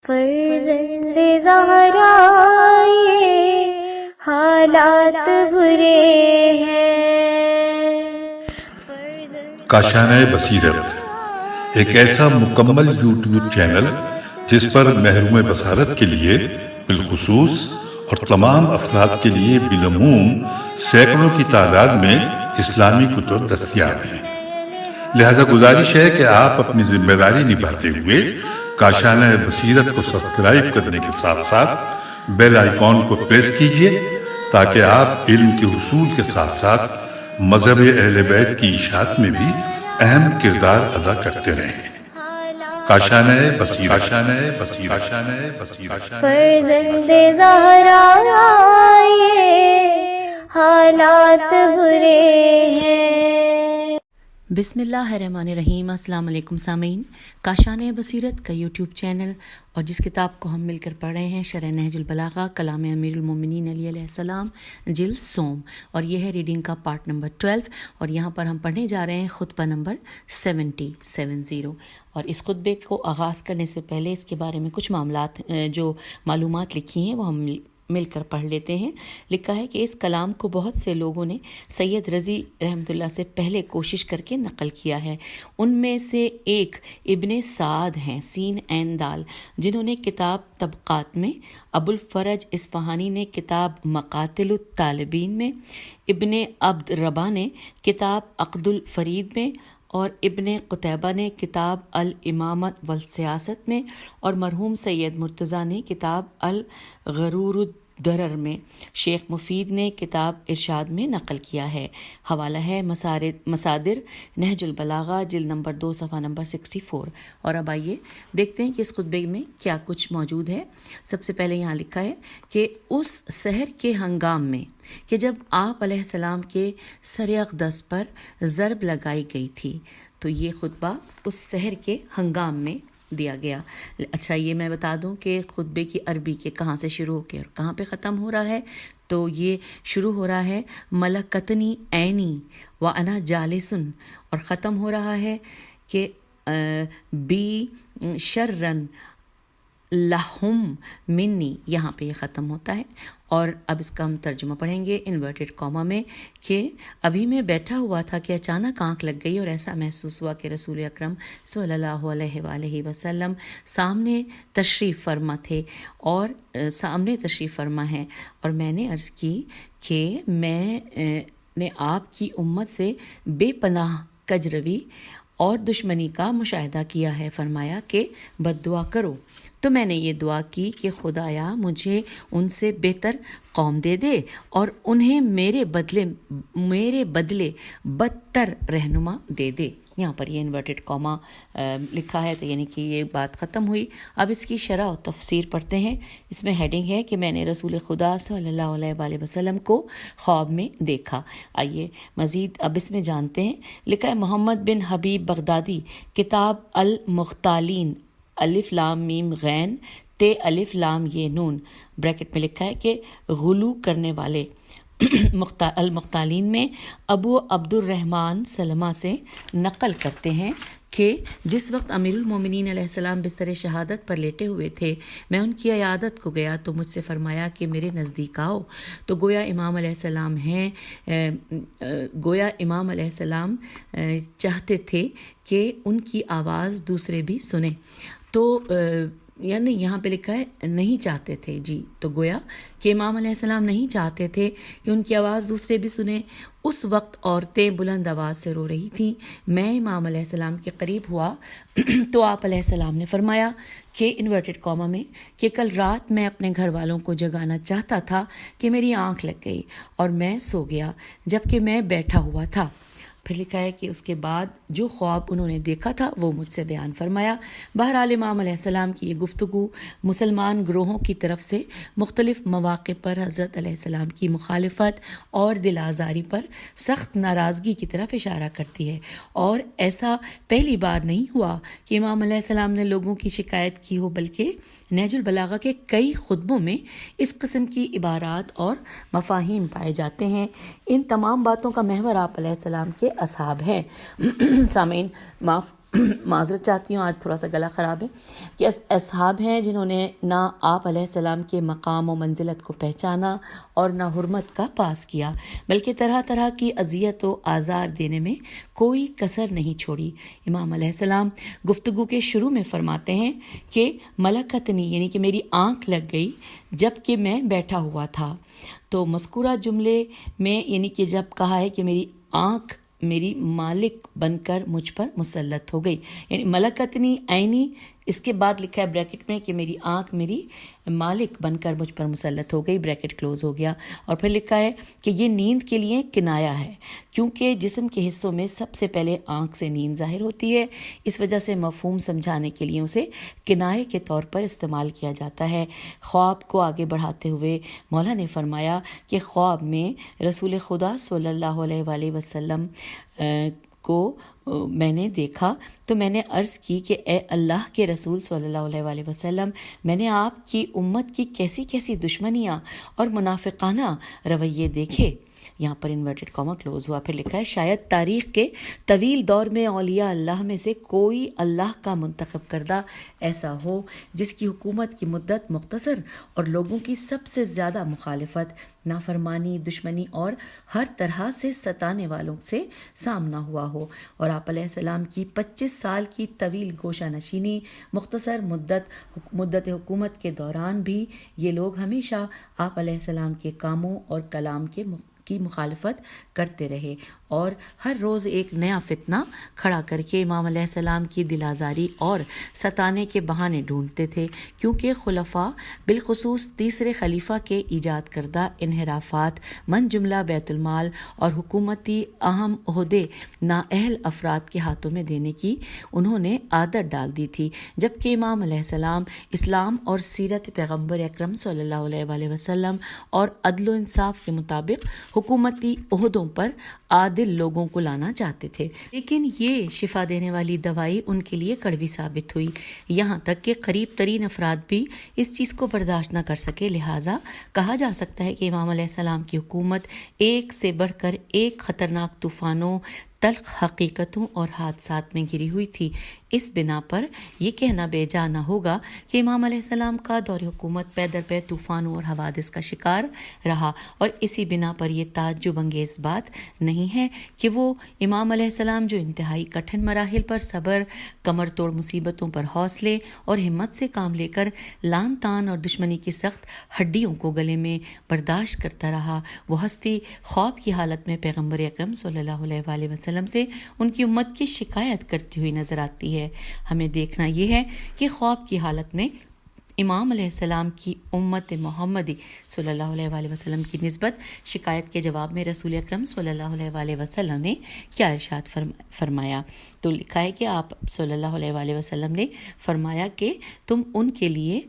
فرزند زہرا یہ حالات برے ہیں۔ کاشانۂ بصیرت ایک ایسا مکمل یوٹیوب چینل جس پر محروم بصارت کے لیے بالخصوص اور تمام افراد کے لیے بالعموم سینکڑوں کی تعداد میں اسلامی کتب دستیاب ہیں۔ لہذا گزارش ہے کہ آپ اپنی ذمہ داری نبھاتے ہوئے کاشانۂ بصیرت کو سبسکرائب کرنے کے ساتھ ساتھ بیل آئیکن کو پریس کیجئے تاکہ آپ علم کے حصول کے ساتھ ساتھ مذہب اہل بیت کی اشاعت میں بھی اہم کردار ادا کرتے رہیں۔ کاشانۂ بصیرت، کاشانۂ بصیرت، کاشانۂ بصیرت۔ فرزند زہرا یہ حالات برے ہیں۔ بسم اللہ الرحمن الرحیم۔ السلام علیکم سامعین، کاشانۂ بصیرت کا یوٹیوب چینل اور جس کتاب کو ہم مل کر پڑھ رہے ہیں شرح نہج البلاغہ کلام امیر المومنین علی علیہ السلام جلد سوم، اور یہ ہے ریڈنگ کا پارٹ نمبر 12، اور یہاں پر ہم پڑھنے جا رہے ہیں خطبہ نمبر 70۔ اور اس خطبے کو آغاز کرنے سے پہلے اس کے بارے میں کچھ معلومات لکھی ہیں وہ ہم مل کر پڑھ لیتے ہیں۔ لکھا ہے کہ اس کلام کو بہت سے لوگوں نے سید رضی رحمۃ اللہ سے پہلے کوشش کر کے نقل کیا ہے۔ ان میں سے ایک ابن سعد ہیں، سین عین دال، جنہوں نے کتاب طبقات میں، ابو الفرج اصفہانی نے کتاب مقاتل الطالبین میں، ابن عبد ربا نے کتاب عقد الفرید میں، اور ابن قتیبہ نے کتاب الامامت والسیاست میں، اور مرحوم سید مرتضیٰ نے کتاب الغرور الدرر میں، شیخ مفید نے کتاب ارشاد میں نقل کیا ہے۔ حوالہ ہے مصادر نہج البلاغہ جلد نمبر 2 صفحہ نمبر 64۔ اور اب آئیے دیکھتے ہیں کہ اس خطبے میں کیا کچھ موجود ہے۔ سب سے پہلے یہاں لکھا ہے کہ اس سحر کے ہنگام میں کہ جب آپ علیہ السلام کے سر اقدس پر ضرب لگائی گئی تھی، تو یہ خطبہ اس سحر کے ہنگام میں دیا گیا۔ اچھا، یہ میں بتا دوں کہ خطبے کی عربی کے کہاں سے شروع ہو کے اور کہاں پہ ختم ہو رہا ہے۔ تو یہ شروع ہو رہا ہے ملکتنی عینی وانا جالسن، اور ختم ہو رہا ہے کہ بی شرن لہم منی، یہاں پہ یہ ختم ہوتا ہے۔ اور اب اس کا ہم ترجمہ پڑھیں گے انورٹڈ کاما میں کہ ابھی میں بیٹھا ہوا تھا کہ اچانک آنکھ لگ گئی اور ایسا محسوس ہوا کہ رسول اکرم صلی اللہ علیہ وآلہ وسلم سامنے تشریف فرما ہے، اور میں نے عرض کی کہ میں نے آپ کی امت سے بے پناہ کجروی اور دشمنی کا مشاہدہ کیا ہے۔ فرمایا کہ بد دعا کرو، تو میں نے یہ دعا کی کہ خدایا مجھے ان سے بہتر قوم دے دے اور انہیں میرے بدلے بدتر رہنما دے دے۔ یہاں پر یہ انورٹڈ کاما لکھا ہے، تو یعنی کہ یہ بات ختم ہوئی۔ اب اس کی شرح اور تفسیر پڑھتے ہیں۔ اس میں ہیڈنگ ہے کہ میں نے رسول خدا صلی اللہ علیہ وآلہ وسلم کو خواب میں دیکھا۔ آئیے مزید اب اس میں جانتے ہیں۔ لکھا ہے محمد بن حبیب بغدادی، کتاب المختالین، الف لام میم غین تے الف لام یہ نون، بریکٹ میں لکھا ہے کہ غلو کرنے والے، المختالین میں ابو عبد الرحمن سلمہ سے نقل کرتے ہیں کہ جس وقت امیر المومنین علیہ السلام بستر شہادت پر لیٹے ہوئے تھے، میں ان کی عیادت کو گیا تو مجھ سے فرمایا کہ میرے نزدیک آؤ۔ تو گویا امام علیہ السلام چاہتے تھے کہ ان کی آواز دوسرے بھی سنیں، تو یعنی یہاں پہ لکھا ہے نہیں چاہتے تھے، جی، تو گویا کہ امام علیہ السلام نہیں چاہتے تھے کہ ان کی آواز دوسرے بھی سنیں۔ اس وقت عورتیں بلند آواز سے رو رہی تھیں۔ میں امام علیہ السلام کے قریب ہوا تو آپ علیہ السلام نے فرمایا کہ انورٹڈ کاما میں کہ کل رات میں اپنے گھر والوں کو جگانا چاہتا تھا کہ میری آنکھ لگ گئی اور میں سو گیا جبکہ میں بیٹھا ہوا تھا۔ پھر لکھا ہے کہ اس کے بعد جو خواب انہوں نے دیکھا تھا وہ مجھ سے بیان فرمایا۔ بہرحال امام علیہ السلام کی یہ گفتگو مسلمان گروہوں کی طرف سے مختلف مواقع پر حضرت علیہ السلام کی مخالفت اور دل آزاری پر سخت ناراضگی کی طرف اشارہ کرتی ہے، اور ایسا پہلی بار نہیں ہوا کہ امام علیہ السلام نے لوگوں کی شکایت کی ہو، بلکہ نہج البلاغہ کے کئی خطبوں میں اس قسم کی عبارات اور مفاہیم پائے جاتے ہیں۔ ان تمام باتوں کا محور آپ علیہ السلام کے اصحاب ہیں۔ سامعین معاف معذرت چاہتی ہوں، آج تھوڑا سا گلا خراب ہے، کہ اصحاب ہیں جنہوں نے نہ آپ علیہ السلام کے مقام و منزلت کو پہچانا اور نہ حرمت کا پاس کیا، بلکہ طرح طرح کی اذیت و آزار دینے میں کوئی کسر نہیں چھوڑی۔ امام علیہ السلام گفتگو کے شروع میں فرماتے ہیں کہ ملکتنی، یعنی کہ میری آنکھ لگ گئی جب کہ میں بیٹھا ہوا تھا۔ تو مذکورہ جملے میں یعنی کہ جب کہا ہے کہ میری آنکھ میری مالک بن کر مجھ پر مسلط ہو گئی، یعنی ملکتنی عینی، اس کے بعد لکھا ہے بریکٹ میں کہ میری آنکھ میری مالک بن کر مجھ پر مسلط ہو گئی، بریکٹ کلوز ہو گیا، اور پھر لکھا ہے کہ یہ نیند کے لیے کنایا ہے، کیونکہ جسم کے حصوں میں سب سے پہلے آنکھ سے نیند ظاہر ہوتی ہے، اس وجہ سے مفہوم سمجھانے کے لیے اسے کنائے کے طور پر استعمال کیا جاتا ہے۔ خواب کو آگے بڑھاتے ہوئے مولا نے فرمایا کہ خواب میں رسول خدا صلی اللہ علیہ وآلہ وسلم کو میں نے دیکھا تو میں نے عرض کی کہ اے اللہ کے رسول صلی اللہ علیہ وآلہ وسلم، میں نے آپ کی امت کی کیسی کیسی دشمنیاں اور منافقانہ رویے دیکھے۔ یہاں پر انورٹڈ کاما کلوز ہوا، پھر لکھا ہے شاید تاریخ کے طویل دور میں اولیاء اللہ میں سے کوئی اللہ کا منتخب کردہ ایسا ہو جس کی حکومت کی مدت مختصر اور لوگوں کی سب سے زیادہ مخالفت، نافرمانی، دشمنی اور ہر طرح سے ستانے والوں سے سامنا ہوا ہو، اور آپ علیہ السلام کی 25 سال کی طویل گوشہ نشینی، مختصر مدت حکومت کے دوران بھی یہ لوگ ہمیشہ آپ علیہ السلام کے کاموں اور کلام کی مخالفت کرتے رہے، اور ہر روز ایک نیا فتنہ کھڑا کر کے امام علیہ السلام کی دل آزاری اور ستانے کے بہانے ڈھونڈتے تھے، کیونکہ خلفاء بالخصوص تیسرے خلیفہ کے ایجاد کردہ انحرافات من جملہ بیت المال اور حکومتی اہم عہدے نااہل افراد کے ہاتھوں میں دینے کی انہوں نے عادت ڈال دی تھی، جبکہ امام علیہ السلام اسلام اور سیرت پیغمبر اکرم صلی اللہ علیہ وآلہ وسلم اور عدل و انصاف کے مطابق حکومتی عہدوں پر عادل لوگوں کو لانا چاہتے تھے، لیکن یہ شفا دینے والی دوائی ان کے لیے کڑوی ثابت ہوئی، یہاں تک کہ قریب ترین افراد بھی اس چیز کو برداشت نہ کر سکے۔ لہٰذا کہا جا سکتا ہے کہ امام علیہ السلام کی حکومت ایک سے بڑھ کر ایک خطرناک طوفانوں، تلخ حقیقتوں اور حادثات میں گھری ہوئی تھی۔ اس بنا پر یہ کہنا بے جا نہ ہوگا کہ امام علیہ السلام کا دور حکومت پے در پے طوفانوں اور حوادث کا شکار رہا، اور اسی بنا پر یہ تعجب انگیز بات نہیں ہے کہ وہ امام علیہ السلام جو انتہائی کٹھن مراحل پر صبر، کمر توڑ مصیبتوں پر حوصلے اور ہمت سے کام لے کر لان تان اور دشمنی کی سخت ہڈیوں کو گلے میں برداشت کرتا رہا، وہ ہستی خواب کی حالت میں پیغمبر اکرم صلی اللہ علیہ وآلہ وسلم سے ان کی امت کی شکایت کرتی ہوئی نظر آتی ہے۔ ہمیں دیکھنا یہ ہے کہ خواب کی حالت میں امام علیہ السلام کی امت محمدی صلی اللہ علیہ وآلہ وسلم کی نسبت شکایت کے جواب میں رسول اکرم صلی اللہ علیہ وآلہ وسلم نے کیا ارشاد فرمایا۔ تو لکھا ہے کہ آپ صلی اللہ علیہ وآلہ وسلم نے فرمایا کہ تم ان کے لیے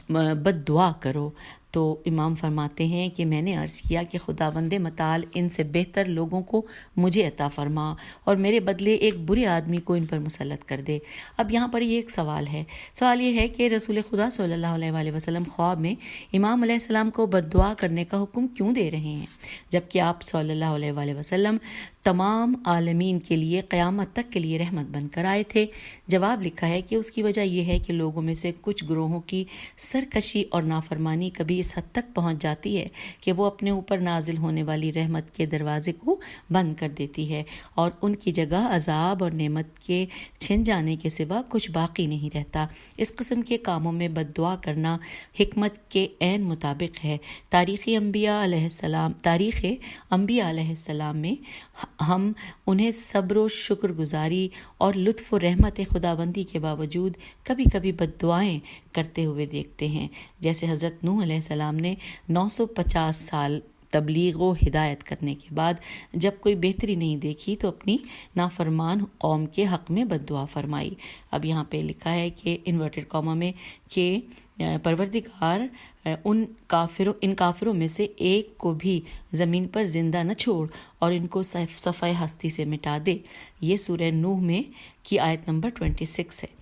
بد دعا کرو۔ تو امام فرماتے ہیں کہ میں نے عرض کیا کہ خداوند متعال ان سے بہتر لوگوں کو مجھے عطا فرما اور میرے بدلے ایک برے آدمی کو ان پر مسلط کر دے۔ اب یہاں پر یہ ایک سوال ہے، سوال یہ ہے کہ رسول خدا صلی اللہ علیہ وآلہ وسلم خواب میں امام علیہ السلام کو بد دعا کرنے کا حکم کیوں دے رہے ہیں، جبکہ آپ صلی اللہ علیہ وآلہ وسلم تمام عالمین کے لیے قیامت تک کے لیے رحمت بن کر آئے تھے؟ جواب لکھا ہے کہ اس کی وجہ یہ ہے کہ لوگوں میں سے کچھ گروہوں کی سرکشی اور نافرمانی کبھی اس حد تک پہنچ جاتی ہے کہ وہ اپنے اوپر نازل ہونے والی رحمت کے دروازے کو بند کر دیتی ہے، اور ان کی جگہ عذاب اور نعمت کے چھن جانے کے سوا کچھ باقی نہیں رہتا۔ اس قسم کے کاموں میں بد دعا کرنا حکمت کے عین مطابق ہے۔ تاریخ انبیاء علیہ السلام میں ہم انہیں صبر و شکر گزاری اور لطف و رحمت خداوندی کے باوجود کبھی کبھی بد دعائیں کرتے ہوئے دیکھتے ہیں، جیسے حضرت نوح علیہ السلام نے 950 سال تبلیغ و ہدایت کرنے کے بعد جب کوئی بہتری نہیں دیکھی تو اپنی نافرمان قوم کے حق میں بد دعا فرمائی۔ اب یہاں پہ لکھا ہے کہ انورٹڈ کاما میں کہ پروردگار ان کافروں میں سے ایک کو بھی زمین پر زندہ نہ چھوڑ اور ان کو صفحہ ہستی سے مٹا دے۔ یہ سورہ نوح میں کی آیت نمبر 26 ہے۔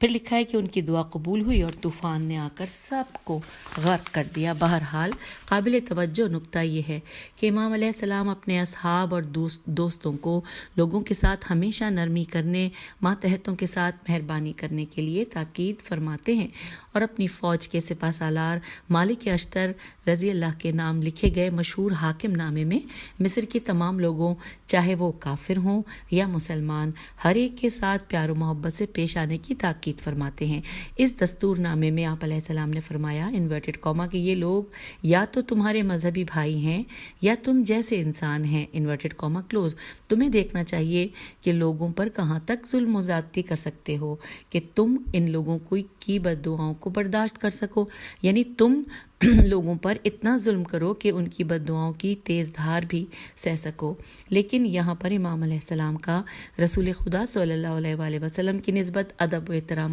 پھر لکھا ہے کہ ان کی دعا قبول ہوئی اور طوفان نے آ کر سب کو غرق کر دیا۔ بہرحال قابل توجہ نکتہ یہ ہے کہ امام علیہ السلام اپنے اصحاب اور دوستوں کو لوگوں کے ساتھ ہمیشہ نرمی کرنے، ماتحتوں کے ساتھ مہربانی کرنے کے لیے تاکید فرماتے ہیں، اور اپنی فوج کے سپہ سالار مالک اشتر رضی اللہ کے نام لکھے گئے مشہور حاکم نامے میں مصر کے تمام لوگوں، چاہے وہ کافر ہوں یا مسلمان، ہر ایک کے ساتھ پیار و محبت سے پیش آنے کی تاکید فرماتے ہیں۔ اس دستور نامے میں آپ علیہ السلام نے فرمایا انورٹڈ کاما کہ یہ لوگ یا تو تمہارے مذہبی بھائی ہیں یا تم جیسے انسان ہیں، انورٹڈ کاما کلوز۔ تمہیں دیکھنا چاہیے کہ لوگوں پر کہاں تک ظلم و زیادتی کر سکتے ہو کہ تم ان لوگوں کی بد دعاؤں کو برداشت کر سکو، یعنی تم لوگوں پر اتنا ظلم کرو کہ ان کی بد دعاؤں کی تیز دھار بھی سہ سکو۔ لیکن یہاں پر امام علیہ السلام کا رسول خدا صلی اللہ علیہ وآلہ وسلم کی نسبت ادب و احترام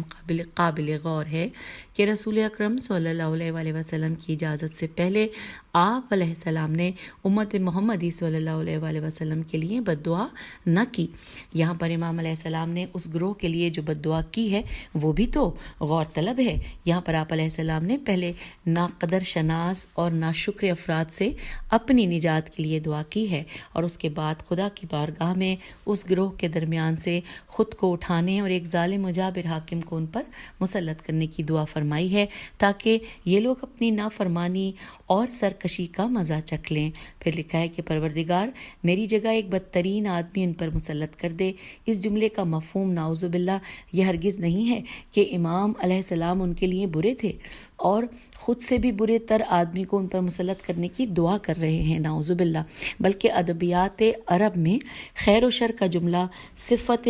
قابل غور ہے کہ رسول اکرم صلی اللہ علیہ وآلہ وسلم کی اجازت سے پہلے آپ علیہ السلام نے امت محمدی صلی اللہ علیہ وآلہ وسلم کے لیے بد دعا نہ کی۔ یہاں پر امام علیہ السلام نے اس گروہ کے لیے جو بد دعا کی ہے وہ بھی تو غور طلب ہے۔ یہاں پر آپ علیہ السلام نے پہلے ناقدر شناس اور ناشکر افراد سے اپنی نجات کے لیے دعا کی ہے، اور اس کے بعد خدا کی بارگاہ میں اس گروہ کے درمیان سے خود کو اٹھانے اور ایک ظالم و جابر حاکم کو ان پر مسلط کرنے کی دعا فرمائی ہے تاکہ یہ لوگ اپنی نافرمانی اور سرکشی کا مزہ چکھ لیں۔ پھر لکھا ہے کہ پروردگار میری جگہ ایک بدترین آدمی ان پر مسلط کر دے۔ اس جملے کا مفہوم نعوذ باللہ یہ ہرگز نہیں ہے کہ امام علیہ السلام ان کے لیے برے تھے اور خود سے بھی برے تر آدمی کو ان پر مسلط کرنے کی دعا کر رہے ہیں، نعوذ باللہ، بلکہ ادبیات عرب میں خیر و شر کا جملہ صفت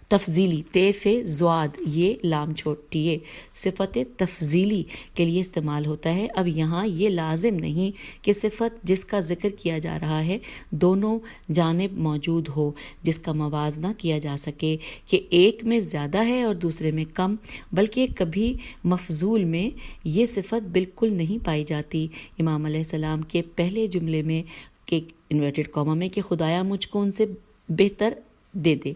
تفضیلی تیف زواد یہ لام چھوٹیے صفت تفضیلی کے لیے استعمال ہوتا ہے۔ اب یہاں یہ لازم نہیں کہ صفت جس کا ذکر کیا جا رہا ہے دونوں جانب موجود ہو، جس کا موازنہ کیا جا سکے کہ ایک میں زیادہ ہے اور دوسرے میں کم، بلکہ کبھی مفضول میں یہ صفت بالکل نہیں پائی جاتی۔ امام علیہ السلام کے پہلے جملے میں کہ انورٹڈ کاما میں کہ خدایا مجھ کو ان سے بہتر دے دے۔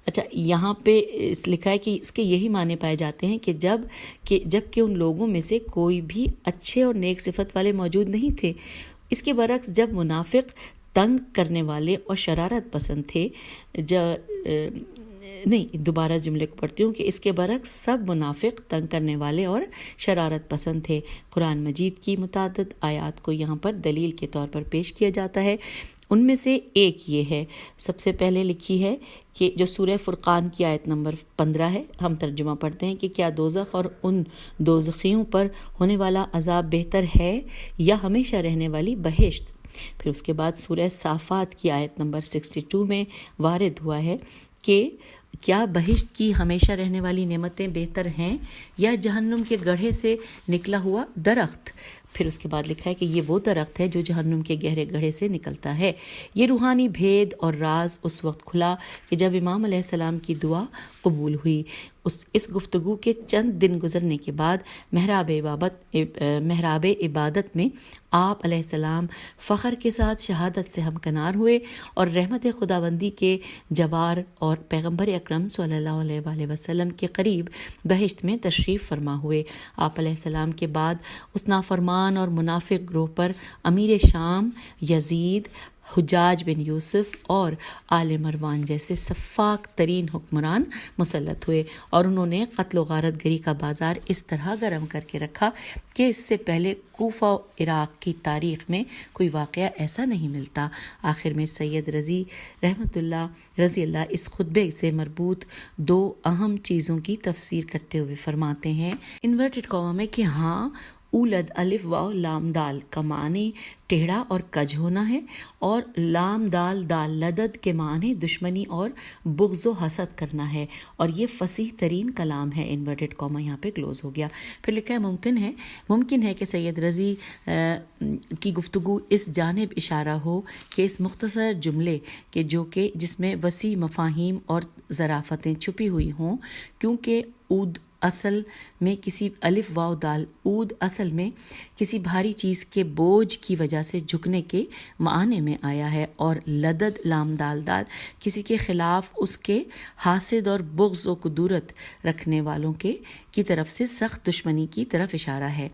اچھا، یہاں پہ لکھا ہے کہ اس کے یہی معنی پائے جاتے ہیں کہ جب کہ ان لوگوں میں سے کوئی بھی اچھے اور نیک صفت والے موجود نہیں تھے۔ اس کے برعکس جب منافق تنگ کرنے والے اور شرارت پسند تھے، دوبارہ جملے کو پڑھتی ہوں کہ اس کے برعکس سب منافق تنگ کرنے والے اور شرارت پسند تھے۔ قرآن مجید کی متعدد آیات کو یہاں پر دلیل کے طور پر پیش کیا جاتا ہے۔ ان میں سے ایک یہ ہے، سب سے پہلے لکھی ہے کہ جو سورہ فرقان کی آیت نمبر 15 ہے، ہم ترجمہ پڑھتے ہیں کہ کیا دوزخ اور ان دوزخیوں پر ہونے والا عذاب بہتر ہے یا ہمیشہ رہنے والی بہشت؟ پھر اس کے بعد سورہ صافات کی آیت نمبر 62 میں وارد ہوا ہے کہ کیا بہشت کی ہمیشہ رہنے والی نعمتیں بہتر ہیں یا جہنم کے گڑھے سے نکلا ہوا درخت؟ پھر اس کے بعد لکھا ہے کہ یہ وہ درخت ہے جو جہنم کے گہرے گڑھے سے نکلتا ہے۔ یہ روحانی بھید اور راز اس وقت کھلا کہ جب امام علیہ السلام کی دعا قبول ہوئی۔ اس گفتگو کے چند دن گزرنے کے بعد محراب عبادت میں آپ علیہ السلام فخر کے ساتھ شہادت سے ہمکنار ہوئے اور رحمت خداوندی کے جوار اور پیغمبر اکرم صلی اللہ علیہ وآلہ وسلم کے قریب بہشت میں تشریف فرما ہوئے۔ آپ علیہ السلام کے بعد اس نافرمان اور منافق گروہ پر امیر شام یزید، حجاج بن یوسف اور آل مروان جیسے سفاک ترین حکمران مسلط ہوئے، اور انہوں نے قتل و غارت گری کا بازار اس طرح گرم کر کے رکھا کہ اس سے پہلے کوفہ و عراق کی تاریخ میں کوئی واقعہ ایسا نہیں ملتا۔ آخر میں سید رضی اللہ اس خطبے سے مربوط دو اہم چیزوں کی تفسیر کرتے ہوئے فرماتے ہیں انورٹڈ کاما میں کہ ہاں اولد الف واو لام دال کا معنی ٹیڑھا اور کج ہونا ہے، اور لام دال دال لدد کے معنی دشمنی اور بغض و حسد کرنا ہے، اور یہ فصیح ترین کلام ہے۔ انورٹڈ کاما یہاں پہ کلوز ہو گیا۔ پھر لکھا ہے ممکن ہے کہ سید رضی کی گفتگو اس جانب اشارہ ہو کہ اس مختصر جملے کے جس میں وسیع مفاہیم اور ظرافتیں چھپی ہوئی ہوں، کیونکہ اود اصل میں کسی الف واو دال اود اصل میں کسی بھاری چیز کے بوجھ کی وجہ سے جھکنے کے معنی میں آیا ہے، اور لدد لام دال دال کسی کے خلاف اس کے حاسد اور بغض و کدورت رکھنے والوں کی طرف سے سخت دشمنی کی طرف اشارہ ہے۔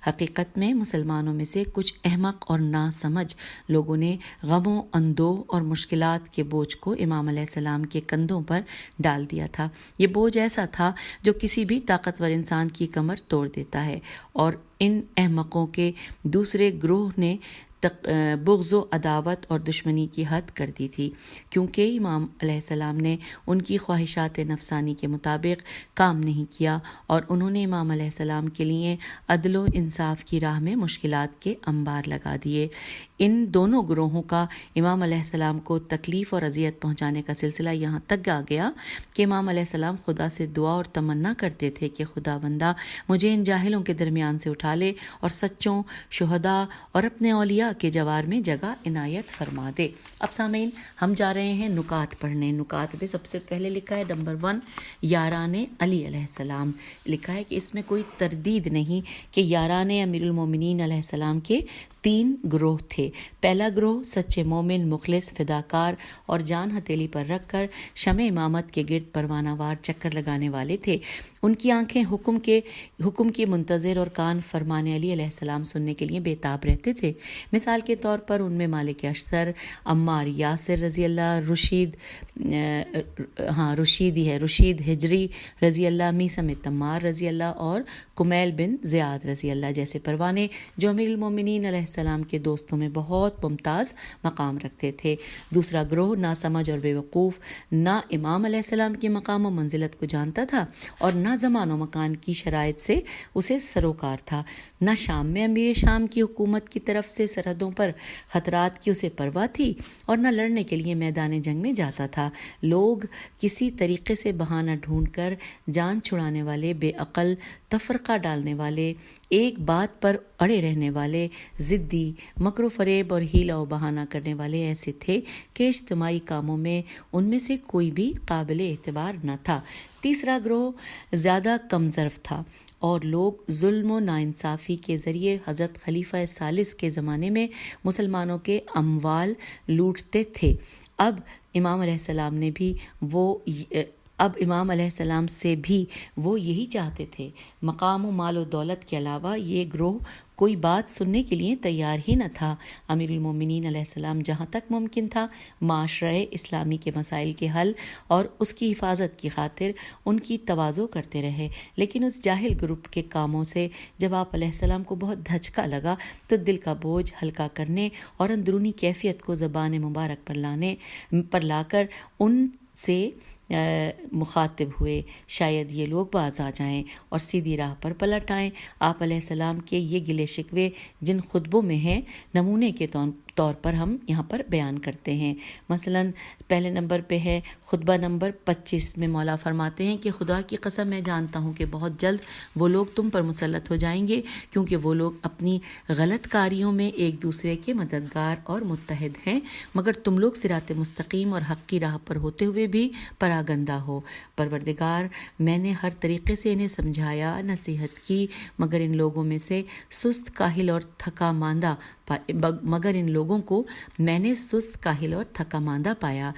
حقیقت میں مسلمانوں میں سے کچھ احمق اور ناسمجھ لوگوں نے غموں، اندوہ اور مشکلات کے بوجھ کو امام علیہ السلام کے کندھوں پر ڈال دیا تھا۔ یہ بوجھ ایسا تھا جو کسی بھی طاقتور انسان کی کمر توڑ دیتا ہے، اور ان احمقوں کے دوسرے گروہ نے بغض و عداوت اور دشمنی کی حد کر دی تھی، کیونکہ امام علیہ السلام نے ان کی خواہشات نفسانی کے مطابق کام نہیں کیا، اور انہوں نے امام علیہ السلام کے لیے عدل و انصاف کی راہ میں مشکلات کے انبار لگا دیے۔ ان دونوں گروہوں کا امام علیہ السلام کو تکلیف اور اذیت پہنچانے کا سلسلہ یہاں تک آ گیا کہ امام علیہ السلام خدا سے دعا اور تمنا کرتے تھے کہ خدا بندہ مجھے ان جاہلوں کے درمیان سے اٹھا لے اور سچوں، شہداء اور اپنے اولیاء کے جوار میں جگہ عنایت فرما دے۔ اب سامعین، ہم جا رہے ہیں نکات پڑھنے۔ نکات میں سب سے پہلے لکھا ہے نمبر 1 یاران علی علیہ السلام۔ لکھا ہے کہ اس میں کوئی تردید نہیں کہ یاران امیر المومنین علیہ السلام کے 3 گروہ تھے۔ پہلا گروہ سچے مومن، مخلص، فداکار اور جان ہتھیلی پر رکھ کر شمع امامت کے گرد پروانہ وار چکر لگانے والے تھے۔ ان کی آنکھیں حکم کی منتظر اور کان فرمان علی علیہ السلام سننے کے لیے بےتاب رہتے تھے۔ مثال کے طور پر ان میں مالک اشتر، عمار یاسر رضی اللہ، رشید ہجری رضی اللہ، میثم تمار رضی اللہ اور کمیل بن زیاد رضی اللہ جیسے پروانے جو امیر المومنین علیہ السلام کے دوستوں میں بہت ممتاز مقام رکھتے تھے۔ دوسرا گروہ نہ سمجھ اور بے وقوف، نہ امام علیہ السلام کی مقام و منزلت کو جانتا تھا اور نہ زمان و مکان کی شرائط سے اسے سروکار تھا، نہ شام میں امیر شام کی حکومت کی طرف سے سرحدوں پر خطرات کی اسے پرواہ تھی اور نہ لڑنے کے لیے میدان جنگ میں جاتا تھا۔ لوگ کسی طریقے سے بہانہ ڈھونڈ کر جان چھڑانے والے، بے عقل، تفرقہ ڈالنے والے، ایک بات پر اڑے رہنے والے، ضدی، مکر و فریب اور ہیلا و بہانہ کرنے والے ایسے تھے کہ اجتماعی کاموں میں ان میں سے کوئی بھی قابل اعتبار نہ تھا۔ تیسرا گروہ زیادہ کم ظرف تھا اور لوگ ظلم و ناانصافی کے ذریعے حضرت خلیفہ ثالث کے زمانے میں مسلمانوں کے اموال لوٹتے تھے۔ اب امام علیہ السلام سے بھی وہ یہی چاہتے تھے۔ مقام و مال و دولت کے علاوہ یہ گروہ کوئی بات سننے کے لیے تیار ہی نہ تھا۔ امیر المومنین علیہ السلام جہاں تک ممکن تھا معاشرہ اسلامی کے مسائل کے حل اور اس کی حفاظت کی خاطر ان کی تواضع کرتے رہے، لیکن اس جاہل گروپ کے کاموں سے جب آپ علیہ السلام کو بہت دھچکا لگا تو دل کا بوجھ ہلکا کرنے اور اندرونی کیفیت کو زبان مبارک پر لا کر ان سے مخاطب ہوئے۔ شاید یہ لوگ باز آ جائیں اور سیدھی راہ پر پلٹ آئیں۔ آپ علیہ السلام کے یہ گلے شکوے جن خطبوں میں ہیں، نمونے کے طور پر ہم یہاں پر بیان کرتے ہیں۔ مثلا پہلے نمبر پہ ہے خطبہ نمبر 25 میں مولا فرماتے ہیں کہ خدا کی قسم میں جانتا ہوں کہ بہت جلد وہ لوگ تم پر مسلط ہو جائیں گے، کیونکہ وہ لوگ اپنی غلط کاریوں میں ایک دوسرے کے مددگار اور متحد ہیں، مگر تم لوگ صراط مستقیم اور حق کی راہ پر ہوتے ہوئے بھی پراگندہ ہو۔ پروردگار، میں نے ہر طریقے سے انہیں سمجھایا، نصیحت کی، مگر ان لوگوں میں سے سست، کاہل اور تھکا ماندہ پایا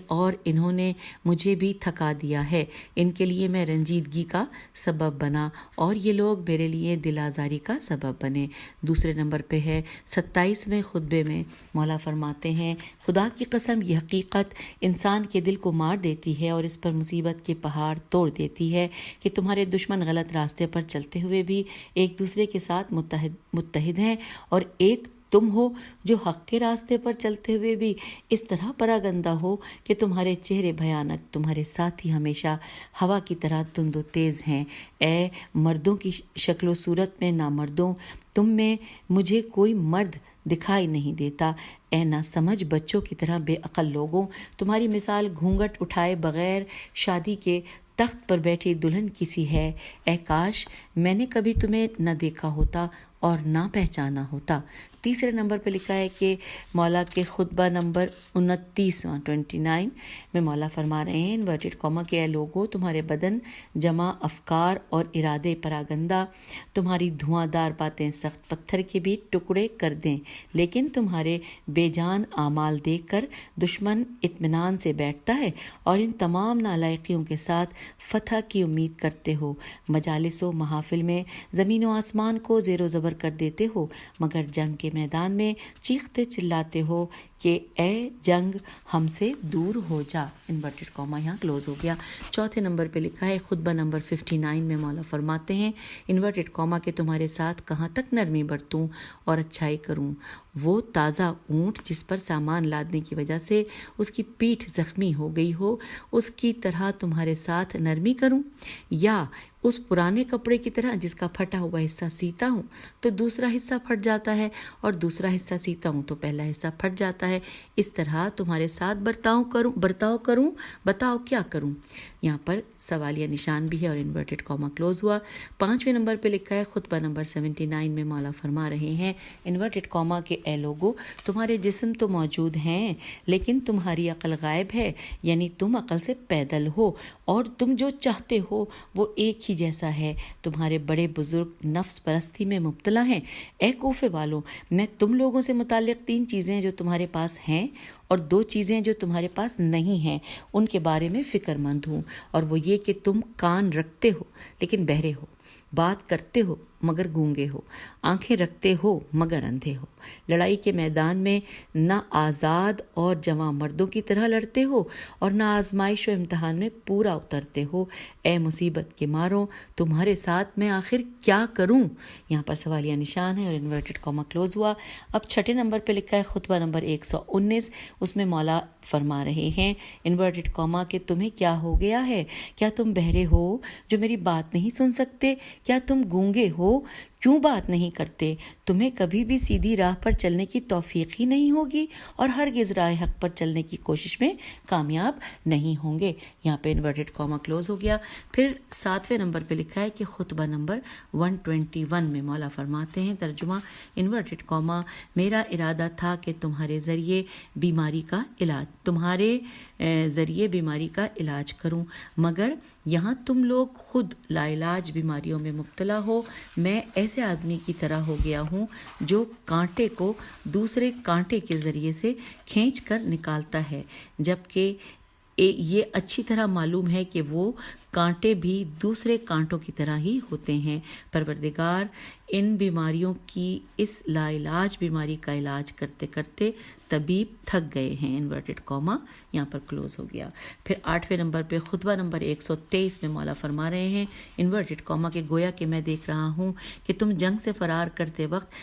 اور انہوں نے مجھے بھی تھکا دیا ہے۔ ان کے لیے میں رنجیدگی کا سبب بنا اور یہ لوگ میرے لیے دل آزاری کا سبب بنے۔ دوسرے نمبر پہ ہے 27ویں خطبے میں مولا فرماتے ہیں، خدا کی قسم یہ حقیقت انسان کے دل کو مار دیتی ہے اور اس پر مصیبت کے پہاڑ توڑ دیتی ہے کہ تمہارے دشمن غلط راستے پر چلتے ہوئے بھی ایک دوسرے کے ساتھ متحد ہیں، اور ایک تم ہو جو حق کے راستے پر چلتے ہوئے بھی اس طرح پراگندہ ہو کہ تمہارے چہرے بھیانک، تمہارے ساتھی ہمیشہ ہوا کی طرح تند و تیز ہیں۔ اے مردوں کی شکل و صورت میں نامردوں، تم میں مجھے کوئی مرد دکھائی نہیں دیتا۔ اے نہ سمجھ بچوں کی طرح بے عقل لوگوں، تمہاری مثال گھونگھٹ اٹھائے بغیر شادی کے تخت پر بیٹھی دلہن کسی ہے۔ اے کاش میں نے کبھی تمہیں نہ دیکھا ہوتا اور نہ پہچانا ہوتا۔ تیسرے نمبر پہ لکھا ہے کہ مولا کے خطبہ نمبر 29 میں مولا فرما رہے ہیں انورٹڈ کاما کہ اے لوگو تمہارے بدن جمع افکار اور ارادے پراگندہ تمہاری دھواں دار باتیں سخت پتھر کے بھی ٹکڑے کر دیں، لیکن تمہارے بے جان اعمال دیکھ کر دشمن اطمینان سے بیٹھتا ہے اور ان تمام نالائقیوں کے ساتھ فتح کی امید کرتے ہو۔ مجالس و محافل میں زمین و آسمان کو زیر و زبر کر دیتے ہو، مگر جنگ کے میدان میں چیختے چلاتے ہو کہ اے جنگ ہم سے دور ہو جا۔ انورٹڈ کاما یہاں کلوز ہو گیا۔ چوتھے نمبر پہ لکھا ہے خطبہ نمبر 59 میں مولا فرماتے ہیں انورٹڈ کاما کہ تمہارے ساتھ کہاں تک نرمی برتوں اور اچھائی کروں، وہ تازہ اونٹ جس پر سامان لادنے کی وجہ سے اس کی پیٹھ زخمی ہو گئی ہو، اس کی طرح تمہارے ساتھ نرمی کروں، یا اس پرانے کپڑے کی طرح جس کا پھٹا ہوا حصہ سیتا ہوں تو دوسرا حصہ پھٹ جاتا ہے اور دوسرا حصہ سیتا ہوں تو پہلا حصہ پھٹ جاتا ہے، اس طرح تمہارے ساتھ برتاؤ کروں، بتاؤ کیا کروں۔ یہاں پر سوالیہ نشان بھی ہے اور انورٹڈ کاما کلوز ہوا۔ 5ویں نمبر پہ لکھا ہے خطبہ نمبر 79 میں مولا فرما رہے ہیں انورٹڈ کاما کہ اے لوگو تمہارے جسم تو موجود ہیں لیکن تمہاری عقل غائب ہے، یعنی تم عقل سے پیدل ہو اور تم جو چاہتے ہو وہ ایک ہی جیسا ہے۔ تمہارے بڑے بزرگ نفس پرستی میں مبتلا ہیں۔ اے کوفے والوں، میں تم لوگوں سے متعلق 3 چیزیں جو تمہارے پاس ہیں اور 2 چیزیں جو تمہارے پاس نہیں ہیں ان کے بارے میں فکر مند ہوں، اور وہ یہ کہ تم کان رکھتے ہو لیکن بہرے ہو، بات کرتے ہو مگر گونگے ہو، آنکھیں رکھتے ہو مگر اندھے ہو، لڑائی کے میدان میں نہ آزاد اور جوان مردوں کی طرح لڑتے ہو اور نہ آزمائش و امتحان میں پورا اترتے ہو۔ اے مصیبت کے مارو، تمہارے ساتھ میں آخر کیا کروں؟ یہاں پر سوالیہ نشان ہے اور انورٹڈ کاما کلوز ہوا۔ اب 6 نمبر پہ لکھا ہے خطبہ نمبر 119، اس میں مولا فرما رہے ہیں انورٹڈ کاما کہ تمہیں کیا ہو گیا ہے؟ کیا تم بہرے ہو جو میری بات نہیں سن سکتے؟ کیا تم گونگے ہو کیوں بات نہیں کرتے؟ تمہیں کبھی بھی سیدھی راہ پر چلنے کی توفیق ہی نہیں ہوگی اور ہرگز راہ حق پر چلنے کی کوشش میں کامیاب نہیں ہوں گے۔ یہاں پہ انورٹڈ کاما کلوز ہو گیا۔ پھر 7ویں نمبر پہ لکھا ہے کہ خطبہ نمبر 121 میں مولا فرماتے ہیں ترجمہ انورٹڈ کاما میرا ارادہ تھا کہ تمہارے ذریعے بیماری کا علاج کروں، مگر یہاں تم لوگ خود لا علاج بیماریوں میں مبتلا ہو۔ میں ایسے آدمی کی طرح ہو گیا ہوں جو کانٹے کو دوسرے کانٹے کے ذریعے سے کھینچ کر نکالتا ہے، جبکہ یہ اچھی طرح معلوم ہے کہ وہ کانٹے بھی دوسرے کانٹوں کی طرح ہی ہوتے ہیں۔ پروردگار ان بیماریوں کی اس لا علاج بیماری کا علاج کرتے کرتے طبیب تھک گئے ہیں۔ انورٹڈ کاما یہاں پر کلوز ہو گیا۔ پھر 8ویں نمبر پہ خطبہ نمبر 123 میں مولا فرما رہے ہیں انورٹڈ کاما کہ گویا کہ میں دیکھ رہا ہوں کہ تم جنگ سے فرار کرتے وقت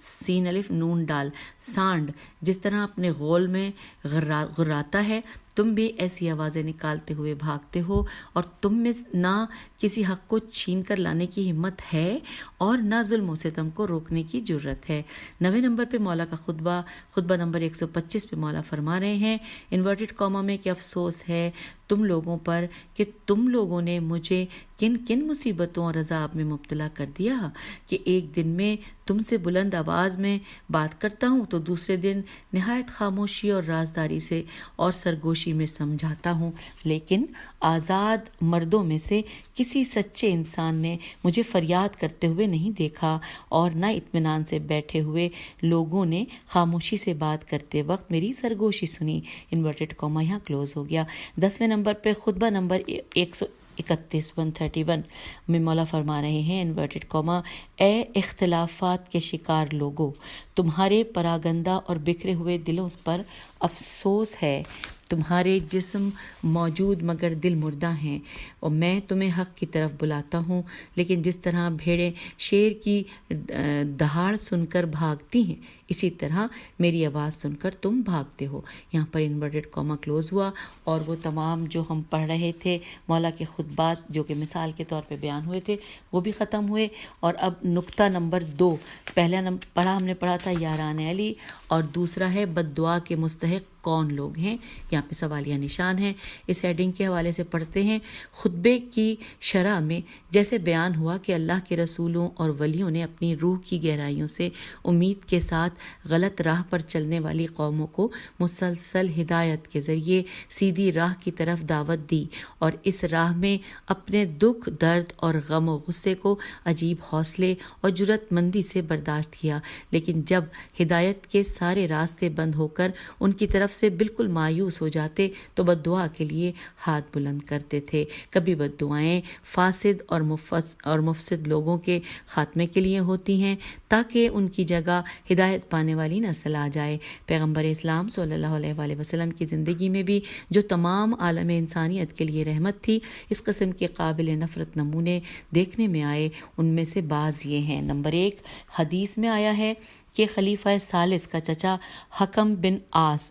سین الف نون ڈال سانڈ جس طرح اپنے غول میں غراتا ہے، تم بھی ایسی آوازیں نکالتے ہوئے بھاگتے ہو، اور تم میں نہ کسی حق کو چھین کر لانے کی ہمت ہے اور نہ ظلم و ستم کو روکنے کی جرت ہے۔ 9ویں نمبر پہ مولا کا خطبہ نمبر 125 پہ مولا فرما رہے ہیں انورٹڈ کاما میں کہ افسوس ہے تم لوگوں پر کہ تم لوگوں نے مجھے کن کن مصیبتوں اور عذاب میں مبتلا کر دیا کہ ایک دن میں تم سے بلند آواز میں بات کرتا ہوں تو دوسرے دن نہایت خاموشی اور رازداری سے اور سرگوشی میں سمجھاتا ہوں، لیکن آزاد مردوں میں سے کسی سچے انسان نے مجھے فریاد کرتے ہوئے نہیں دیکھا اور نہ اطمینان سے بیٹھے ہوئے لوگوں نے خاموشی سے بات کرتے وقت میری سرگوشی سنی۔ انورٹڈ کاما یہاں کلوز ہو گیا۔ 10ویں نمبر پہ خطبہ نمبر 131 میں مولا فرما رہے ہیں انورٹڈ کاما اے اختلافات کے شکار لوگو، تمہارے پراگندہ اور بکھرے ہوئے دلوں پر افسوس ہے۔ تمہارے جسم موجود مگر دل مردہ ہیں، اور میں تمہیں حق کی طرف بلاتا ہوں، لیکن جس طرح بھیڑیں شیر کی دہاڑ سن کر بھاگتی ہیں اسی طرح میری آواز سن کر تم بھاگتے ہو۔ یہاں پر انورٹڈ کاما کلوز ہوا، اور وہ تمام جو ہم پڑھ رہے تھے مولا کے خطبات جو کہ مثال کے طور پہ بیان ہوئے تھے وہ بھی ختم ہوئے۔ اور اب نقطہ نمبر 2 پہلا ہم نے پڑھا تھا یاران علی، اور دوسرا ہے بد دعا کے مستحق کون لوگ ہیں؟ یہاں پہ سوالیہ نشان ہے۔ اس ہیڈنگ کے حوالے سے پڑھتے ہیں، خطبے کی شرح میں جیسے بیان ہوا کہ اللہ کے رسولوں اور ولیوں نے اپنی روح کی گہرائیوں سے امید کے ساتھ غلط راہ پر چلنے والی قوموں کو مسلسل ہدایت کے ذریعے سیدھی راہ کی طرف دعوت دی، اور اس راہ میں اپنے دکھ، درد اور غم و غصے کو عجیب حوصلے اور جرأت مندی سے برداشت کیا، لیکن جب ہدایت کے سارے راستے بند ہو کر ان کی طرف سے بالکل مایوس ہو جاتے تو بد دعا کے لیے ہاتھ بلند کرتے تھے۔ کبھی بد دعائیں فاسد اور مفسد لوگوں کے خاتمے کے لیے ہوتی ہیں تاکہ ان کی جگہ ہدایت پانے والی نسل آ جائے۔ پیغمبر اسلام صلی اللہ علیہ وآلہ وسلم کی زندگی میں بھی جو تمام عالم انسانیت کے لیے رحمت تھی، اس قسم کے قابل نفرت نمونے دیکھنے میں آئے۔ ان میں سے بعض یہ ہیں۔ نمبر 1، حدیث میں آیا ہے کہ خلیفہ ثالث کا چچا حکم بن آس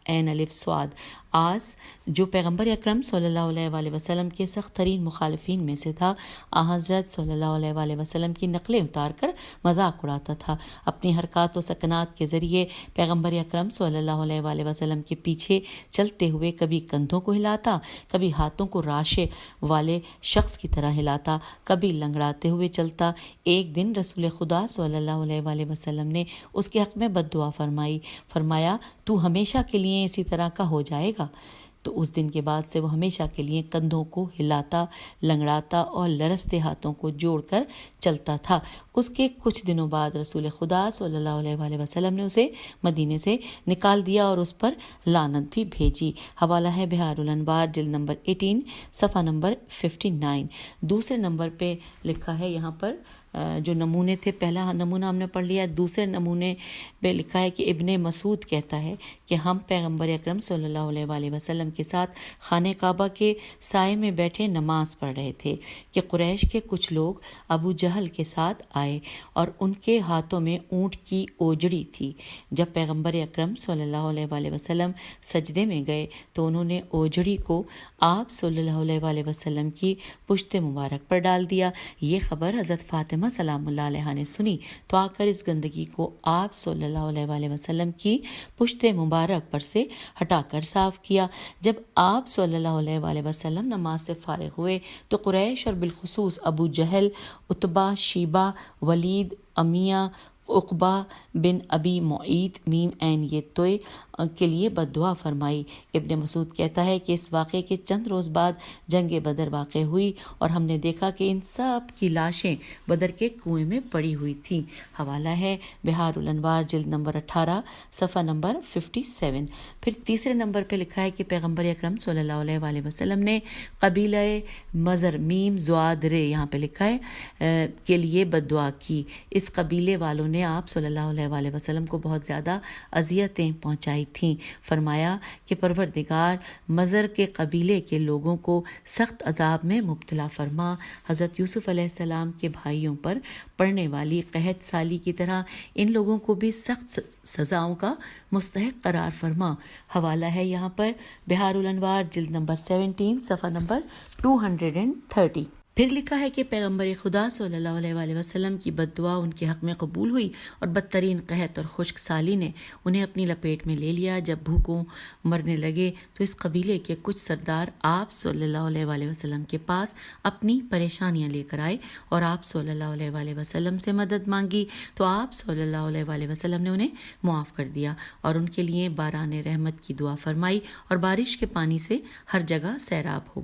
آس جو پیغمبر اکرم صلی اللہ علیہ وآلہ وسلم کے سخت ترین مخالفین میں سے تھا، حضرت صلی اللہ علیہ وآلہ وسلم کی نقلیں اتار کر مذاق اڑاتا تھا۔ اپنی حرکات و سکنات کے ذریعے پیغمبر اکرم صلی اللہ علیہ وآلہ وسلم کے پیچھے چلتے ہوئے کبھی کندھوں کو ہلاتا، کبھی ہاتھوں کو راشے والے شخص کی طرح ہلاتا، کبھی لنگڑاتے ہوئے چلتا۔ ایک دن رسول خدا صلی اللہ علیہ وآلہ وسلم نے اس کے حق میں بد دعا فرمایا تو ہمیشہ کے لیے اسی طرح کا ہو جائے گا۔ تو اس دن کے بعد سے وہ ہمیشہ کے لیے کندھوں کو ہلاتا، لنگڑاتا اور لرزتے ہاتھوں کو جوڑ کر چلتا تھا۔ اس کے کچھ دنوں بعد رسول خدا صلی اللہ علیہ وآلہ وسلم نے اسے مدینے سے نکال دیا اور اس پر لعنت بھی بھیجی۔ حوالہ ہے بہار الانوار جلد نمبر 18 صفحہ نمبر 59۔ دوسرے نمبر پہ لکھا ہے، یہاں پر جو نمونے تھے، پہلا نمونہ ہم نے پڑھ لیا، دوسرے نمونے پہ لکھا ہے کہ ابن مسعود کہتا ہے کہ ہم پیغمبر اکرم صلی اللہ علیہ وآلہ وسلم کے ساتھ خانہ کعبہ کے سائے میں بیٹھے نماز پڑھ رہے تھے کہ قریش کے کچھ لوگ ابو جہل کے ساتھ آئے اور ان کے ہاتھوں میں اونٹ کی اوجڑی تھی۔ جب پیغمبر اکرم صلی اللہ علیہ وآلہ وسلم سجدے میں گئے تو انہوں نے اوجڑی کو آپ صلی اللہ علیہ وآلہ وسلم کی پشت مبارک پر ڈال دیا۔ یہ خبر حضرت فاطمہ سلام اللہ علیہ نے سنی تو آ کر اس گندگی کو آپ صلی اللہ علیہ وآلہ وسلم کی پشت مبارک پر سے ہٹا کر صاف کیا۔ جب آپ صلی اللہ علیہ وآلہ وسلم نماز سے فارغ ہوئے تو قریش اور بالخصوص ابو جہل، عتبہ، شیبہ، ولید، امیہ، عقبہ بن ابی معیط یہ توئے کے لیے بد دعا فرمائی۔ ابن مسعود کہتا ہے کہ اس واقعے کے چند روز بعد جنگ بدر واقع ہوئی اور ہم نے دیکھا کہ ان سب کی لاشیں بدر کے کنویں میں پڑی ہوئی تھیں۔ حوالہ ہے بہار الانوار جلد نمبر 18 صفحہ نمبر 57۔ پھر تیسرے نمبر پہ لکھا ہے کہ پیغمبر اکرم صلی اللہ علیہ وآلہ وسلم نے قبیلہ مزر یہاں پہ لکھا ہے کے لیے بد دعا کی۔ اس قبیلے والوں نے آپ صلی اللہ علیہ وآلہ وسلم کو بہت زیادہ اذیتیں پہنچائی تھیں۔ فرمایا کہ پروردگار مزر کے قبیلے کے لوگوں کو سخت عذاب میں مبتلا فرما، حضرت یوسف علیہ السلام کے بھائیوں پر پڑنے والی قحط سالی کی طرح ان لوگوں کو بھی سخت سزاؤں کا مستحق قرار فرما۔ حوالہ ہے یہاں پر بہار الانوار جلد نمبر 17 صفحہ نمبر 230۔ پھر لکھا ہے کہ پیغمبر خدا صلی اللہ علیہ وآلہ وسلم کی بد دعا ان کے حق میں قبول ہوئی اور بدترین قحط اور خشک سالی نے انہیں اپنی لپیٹ میں لے لیا۔ جب بھوکوں مرنے لگے تو اس قبیلے کے کچھ سردار آپ صلی اللہ علیہ وآلہ وسلم کے پاس اپنی پریشانیاں لے کر آئے اور آپ صلی اللہ علیہ وآلہ وسلم سے مدد مانگی تو آپ صلی اللہ علیہ وآلہ وسلم نے انہیں معاف کر دیا اور ان کے لیے باران رحمت کی دعا فرمائی اور بارش کے پانی سے ہر جگہ سیراب ہو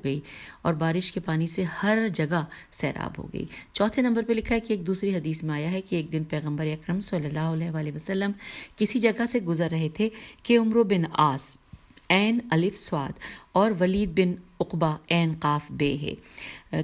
گئی چوتھے نمبر پہ لکھا ہے کہ ایک دوسری حدیث میں آیا ہے کہ ایک دن پیغمبر اکرم صلی اللہ علیہ وآلہ وسلم کسی جگہ سے گزر رہے تھے کہ عمرو بن عاص عین الف صاد اور ولید بن عقبہ عین قاف بے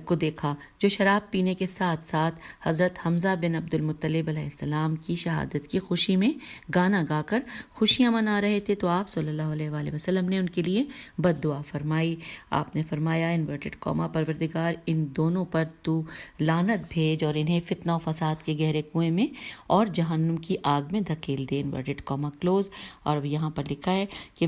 کو دیکھا جو شراب پینے کے ساتھ ساتھ حضرت حمزہ بن عبد المطلب علیہ السلام کی شہادت کی خوشی میں گانا گا کر خوشیاں منا رہے تھے تو آپ صلی اللہ علیہ وآلہ وسلم نے ان کے لیے بد دعا فرمائی۔ آپ نے فرمایا انورٹڈ کاما پروردگار ان دونوں پر تو لعنت بھیج اور انہیں فتنہ و فساد کے گہرے کنویں میں اور جہنم کی آگ میں دھکیل دے، انورٹڈ کاما کلوز۔ اور یہاں پر لکھا ہے کہ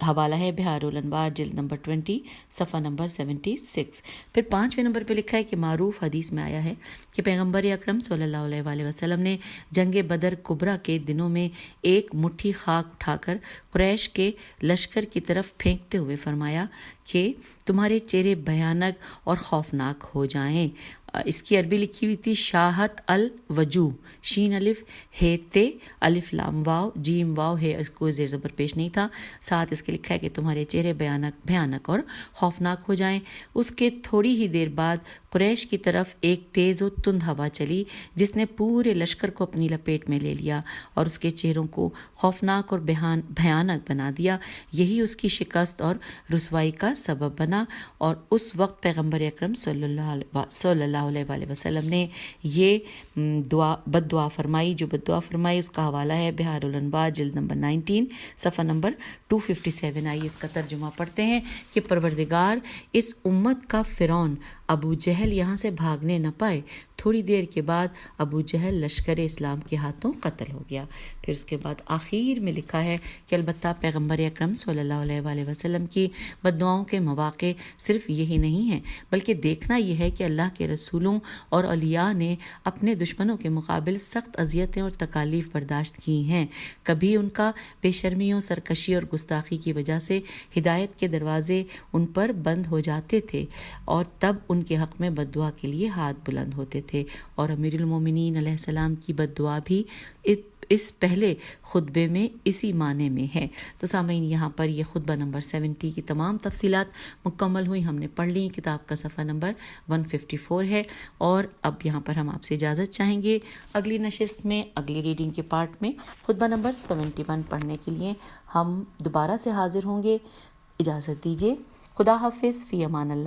حوالہ ہے بہار الانوار جلد نمبر 20 صفحہ نمبر 76۔ پھر 5ویں نمبر پہ لکھا ہے کہ معروف حدیث میں آیا ہے کہ پیغمبر اکرم صلی اللہ علیہ وآلہ وسلم نے جنگ بدر کبریٰ کے دنوں میں ایک مٹھی خاک اٹھا کر قریش کے لشکر کی طرف پھینکتے ہوئے فرمایا کہ تمہارے چہرے بھیانک اور خوفناک ہو جائیں۔ اس کی عربی لکھی ہوئی تھی شاہت الوجوہ، شین الف ہے تے الف لام واو جیم واو ہے، اس کو زیر زبر پیش نہیں تھا، ساتھ اس کے لکھا ہے کہ تمہارے چہرے بھیانک اور خوفناک ہو جائیں۔ اس کے تھوڑی ہی دیر بعد قریش کی طرف ایک تیز و تند ہوا چلی جس نے پورے لشکر کو اپنی لپیٹ میں لے لیا اور اس کے چہروں کو خوفناک اور بھیانک بنا دیا۔ یہی اس کی شکست اور رسوائی کا سبب بنا، اور اس وقت پیغمبر اکرم صلی اللہ علیہ وآلہ وسلم نے یہ بد دعا فرمائی۔ جو بد دعا فرمائی اس کا حوالہ ہے بحار الانوار جلد نمبر 19 صفحہ نمبر 257۔ آئیے اس کا ترجمہ پڑھتے ہیں کہ پروردگار اس امت کا فرعون ابو جہل یہاں سے بھاگنے نہ پائے۔ تھوڑی دیر کے بعد ابو جہل لشکر اسلام کے ہاتھوں قتل ہو گیا۔ پھر اس کے بعد آخر میں لکھا ہے کہ البتہ پیغمبر اکرم صلی اللہ علیہ وآلہ وسلم کی بد دعاؤں کے مواقع صرف یہی نہیں ہیں، بلکہ دیکھنا یہ ہے کہ اللہ کے رسولوں اور اولیاء نے اپنے دشمنوں کے مقابل سخت اذیتیں اور تکالیف برداشت کی ہیں۔ کبھی ان کا بے شرمیوں، سرکشی اور گستاخی کی وجہ سے ہدایت کے دروازے ان پر بند ہو جاتے تھے، اور تب ان کے حق میں بد دعا کے لیے ہاتھ بلند ہوتے تھے، اور امیر المومنین علیہ السلام کی بد دعا بھی اس پہلے خطبے میں اسی معنی میں ہے۔ تو سامعین، یہاں پر یہ خطبہ نمبر 70 کی تمام تفصیلات مکمل ہوئی، ہم نے پڑھ لی۔ کتاب کا صفحہ نمبر 154 ہے، اور اب یہاں پر ہم آپ سے اجازت چاہیں گے اگلی نشست میں، اگلی ریڈنگ کے پارٹ میں خطبہ نمبر 71 پڑھنے کے لیے ہم دوبارہ سے حاضر ہوں گے۔ اجازت دیجیے، خدا حافظ، فی امان اللہ۔